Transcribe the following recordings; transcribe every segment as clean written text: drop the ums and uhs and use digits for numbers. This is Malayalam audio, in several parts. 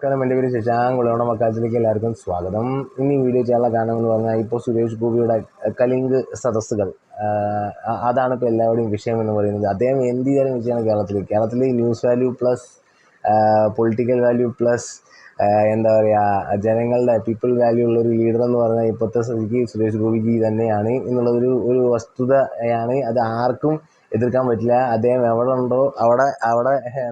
നമസ്കാരം, എൻ്റെ പേര് ശശാങ്ക്. ഉളവണ്ണ മക്കാച്ചിലേക്ക് എല്ലാവർക്കും സ്വാഗതം. ഇനി വീഡിയോ ചെയ്യാനുള്ള കാരണം എന്ന് പറഞ്ഞാൽ ഇപ്പോൾ സുരേഷ് ഗോപിയുടെ കലിംഗ് സദസ്സുകൾ അതാണ് ഇപ്പോൾ എല്ലാവരുടെയും വിഷയം എന്ന് പറയുന്നത്. അദ്ദേഹം എന്ത് ചെയ്താലും വിഷയമാണ് കേരളത്തിൽ news value plus political value plus എന്താ പറയുക, ജനങ്ങളുടെ പീപ്പിൾ വാല്യൂ ഉള്ളൊരു ലീഡർ എന്ന് പറഞ്ഞാൽ ഇപ്പോഴത്തെ സ്ഥിതിക്ക് സുരേഷ് ഗോപിജി തന്നെയാണ് എന്നുള്ളൊരു വസ്തുതയാണ്. അത് ആർക്കും എതിർക്കാൻ പറ്റില്ല. അദ്ദേഹം എവിടെ ഉണ്ടോ അവിടെ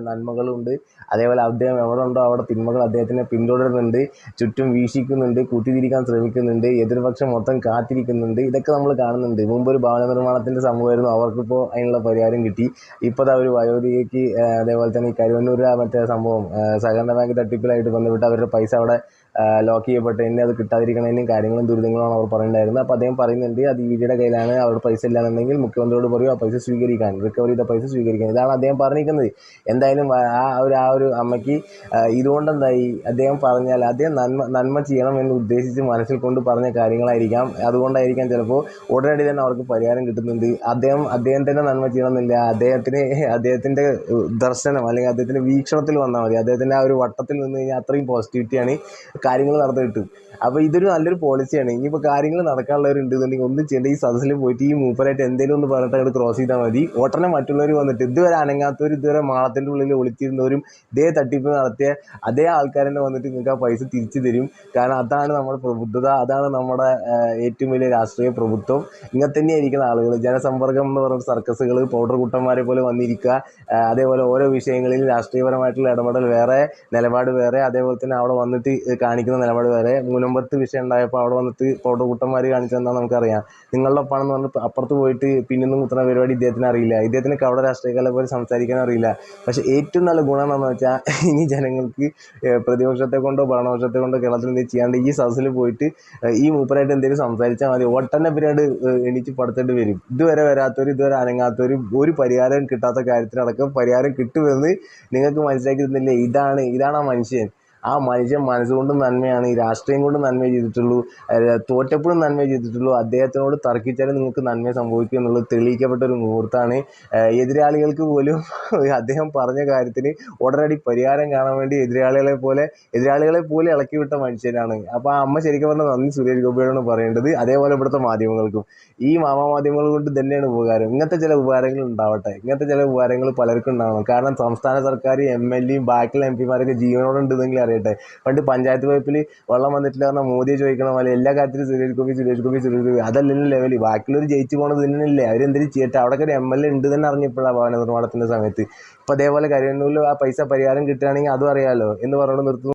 നന്മകളുണ്ട്. അതേപോലെ അദ്ദേഹം എവിടെ ഉണ്ടോ അവിടെ തിന്മകൾ അദ്ദേഹത്തിനെ പിന്തുടരുന്നുണ്ട്, ചുറ്റും വീക്ഷിക്കുന്നുണ്ട്, കൂട്ടിത്തിരിക്കാൻ ശ്രമിക്കുന്നുണ്ട്, എതിർപക്ഷം മൊത്തം കാത്തിരിക്കുന്നുണ്ട്. ഇതൊക്കെ നമ്മൾ കാണുന്നുണ്ട്. മുമ്പ് ഒരു ഭവന നിർമ്മാണത്തിൻ്റെ സംഭവമായിരുന്നു, അവർക്കിപ്പോൾ അതിനുള്ള പരിഹാരം കിട്ടി. ഇപ്പോൾ ഒരു വയോധികയ്ക്ക് അതേപോലെ തന്നെ ഈ കരുവന്നൂർ മറ്റേ സംഭവം സഹകരണ ബാങ്ക് തട്ടിപ്പിലായിട്ട് ബന്ധപ്പെട്ട് അവരുടെ പൈസ അവിടെ ലോക്ക് ചെയ്യപ്പെട്ട് എന്നെ അത് കിട്ടാതിരിക്കണതിനും കാര്യങ്ങളും ദുരിതങ്ങളാണ് അവർ പറയുന്നുണ്ടായിരുന്നത്. അപ്പോൾ അദ്ദേഹം പറയുന്നുണ്ട് അത് ഇഡിയുടെ കയ്യിലാണ്, അവരുടെ പൈസ ഇല്ലാന്നുണ്ടെങ്കിൽ മുഖ്യമന്ത്രിയോട് പറയും ആ പൈസ സ്വീകരിക്കാൻ, റിക്കവർ ചെയ്ത പൈസ സ്വീകരിക്കാൻ. ഇതാണ് അദ്ദേഹം പറഞ്ഞിരിക്കുന്നത്. എന്തായാലും ആ ഒരു അമ്മയ്ക്ക് ഇതുകൊണ്ടെന്തായി, അദ്ദേഹം പറഞ്ഞാൽ അദ്ദേഹം നന്മ ചെയ്യണം എന്ന് ഉദ്ദേശിച്ച് മനസ്സിൽ കൊണ്ട് പറഞ്ഞ കാര്യങ്ങളായിരിക്കാം. അതുകൊണ്ടായിരിക്കാം ചിലപ്പോൾ ഉടനടി തന്നെ അവർക്ക് പരിഹാരം കിട്ടുന്നുണ്ട്. അദ്ദേഹം തന്നെ നന്മ ചെയ്യണമെന്നില്ല. അദ്ദേഹത്തിൻ്റെ ദർശനം അല്ലെങ്കിൽ അദ്ദേഹത്തിൻ്റെ വീക്ഷണത്തിൽ വന്നാൽ മതി. അദ്ദേഹത്തിൻ്റെ ആ ഒരു വട്ടത്തിൽ നിന്ന് കഴിഞ്ഞാൽ അത്രയും പോസിറ്റിവിറ്റിയാണ് കാര്യങ്ങൾ നടന്നു കിട്ടും. അപ്പോൾ ഇതൊരു നല്ലൊരു പോളിസിയാണ്. ഇനിയിപ്പോൾ കാര്യങ്ങൾ നടക്കാനുള്ളവരുണ്ടെന്നുണ്ടെങ്കിൽ ഒന്നും ചെയ്യേണ്ട, ഈ സദസ്സിൽ പോയിട്ട് ഈ മൂപ്പരായിട്ട് എന്തെങ്കിലും ഒന്ന് പറഞ്ഞിട്ട് അങ്ങോട്ട് ക്രോസ് ചെയ്താൽ മതി. ഉടനെ മറ്റുള്ളവർ വന്നിട്ട് ഇതുവരെ അനങ്ങാത്തവർ, ഇതുവരെ മാളത്തിൻ്റെ ഉള്ളിൽ ഒളിച്ചിരുന്നവരും ഇതേ തട്ടിപ്പ് നടത്തിയ അതേ ആൾക്കാരെന്നെ വന്നിട്ട് നിങ്ങൾക്ക് ആ പൈസ തിരിച്ചു തരും. കാരണം അതാണ് നമ്മുടെ പ്രബുദ്ധത, അതാണ് നമ്മുടെ ഏറ്റവും വലിയ രാഷ്ട്രീയ പ്രഭുത്വം. ഇങ്ങനെ തന്നെയായിരിക്കുന്ന ആളുകൾ. ജനസമ്പർക്കം എന്ന് പറയുന്ന സർക്കസുകൾ, പൗഡർ കുട്ടന്മാരെ പോലെ വന്നിരിക്കുക. അതേപോലെ ഓരോ വിഷയങ്ങളിൽ രാഷ്ട്രീയപരമായിട്ടുള്ള ഇടപെടൽ വേറെ, നിലപാട് വേറെ, അതേപോലെ തന്നെ അവിടെ വന്നിട്ട് കാണിക്കുന്ന നിലപാട് വേറെ. മുനമ്പത്ത് വിഷയം ഉണ്ടായപ്പോൾ അവിടെ വന്നിട്ട് പൗഡർ കുട്ടന്മാർ കാണിച്ചതെന്താണെന്ന് നമുക്കറിയാം. നിങ്ങളുടെ ഒപ്പാണെന്ന് പറഞ്ഞിട്ട് അപ്പുറത്ത് പോയിട്ട് പിന്നൊന്നും കുത്തുന്ന പരിപാടി ഇദ്ദേഹത്തിന് അറിയില്ല. ഇദ്ദേഹത്തിന് അവിടെ രാഷ്ട്രീയക്കാരെ പോലെ സംസാരിക്കാൻ അറിയില്ല. പക്ഷേ ഏറ്റവും നല്ല ഗുണം എന്താണെന്ന് വെച്ചാൽ, ഇനി ജനങ്ങൾക്ക് പ്രതിപക്ഷത്തെ കൊണ്ടോ ഭരണപക്ഷത്തെ കൊണ്ടോ കേരളത്തിൽ എന്തെങ്കിലും ചെയ്യാണ്ട് ഈ സദസ്സിൽ പോയിട്ട് ഈ മൂപ്പരായിട്ട് എന്തെങ്കിലും സംസാരിച്ചാൽ മതി. ഒട്ടന്നെ പരിപാടി എണീച്ച് പടുത്തേണ്ടി വരും. ഇതുവരെ വരാത്തവരും ഇതുവരെ അനങ്ങാത്തവരും ഒരു പരിഹാരം കിട്ടാത്ത കാര്യത്തിനടക്കം പരിഹാരം കിട്ടുമെന്ന് നിങ്ങൾക്ക് മനസ്സിലാക്കി തന്നില്ലേ? ഇതാണ് ആ മനുഷ്യൻ. ആ മനുഷ്യൻ മനസ്സുകൊണ്ടും നന്മയാണ്, ഈ രാഷ്ട്രീയം കൊണ്ടും നന്മയെ ചെയ്തിട്ടുള്ളൂ, തോറ്റപ്പോഴും നന്മയെ ചെയ്തിട്ടുള്ളൂ. അദ്ദേഹത്തിനോട് തർക്കിച്ചാലും നിങ്ങൾക്ക് നന്മ സംഭവിക്കും എന്നുള്ളത് തെളിയിക്കപ്പെട്ട ഒരു മുഹൂർത്തമാണ്. എതിരാളികൾക്ക് പോലും അദ്ദേഹം പറഞ്ഞ കാര്യത്തിന് ഉടനടി പരിഹാരം കാണാൻ വേണ്ടി എതിരാളികളെ പോലെ ഇളക്കി വിട്ട മനുഷ്യനാണ്. അപ്പോൾ ആ അമ്മ ശരിക്കും പറഞ്ഞാൽ നന്ദി സുരേഷ് ഗോപിയോടാണ് പറയേണ്ടത്. അതേപോലെ ഇവിടുത്തെ മാധ്യമങ്ങൾക്കും. ഈ മാധ്യമങ്ങൾ കൊണ്ട് തന്നെയാണ് ഉപകാരം. ഇങ്ങനത്തെ ചില ഉപകാരങ്ങൾ ഉണ്ടാവട്ടെ. ഇങ്ങനത്തെ ചില ഉപകാരങ്ങൾ പലർക്കും ഉണ്ടാവണം. കാരണം സംസ്ഥാന സർക്കാർ, എം.എൽ.എയും ബാക്കിയുള്ള എം.പിമാരൊക്കെ ജീവനോടുണ്ടെന്നെങ്കിൽ അറിയട്ടെ. പണ്ട് പഞ്ചായത്ത് പൈപ്പിൽ വെള്ളം വന്നിട്ടില്ല പറഞ്ഞാൽ മോദിയെ ചോദിക്കണ പോലെ എല്ലാ കാര്യത്തിലും സുരേഷ് ഗോപി അതല്ലല്ലോ ലെവല്. ബാക്കിയുള്ളവർ ജയിച്ചു പോകുന്നത് തന്നെയല്ലേ, അവരെന്തെങ്കിലും ചെയ്യട്ടെ. അവിടെ ഒരു എം.എൽ.എ ഉണ്ട് തന്നെ അറിഞ്ഞപ്പോഴാണ് ഭവന നിർമ്മാണത്തിൻ്റെ സമയത്ത്. ഇപ്പോൾ അതേപോലെ കരുവന്നൂരിൽ ആ പൈസ പരിഹാരം കിട്ടുകയാണെങ്കിൽ അതും അറിയാമല്ലോ എന്ന് പറഞ്ഞുകൊണ്ട് നിർത്തുന്നു.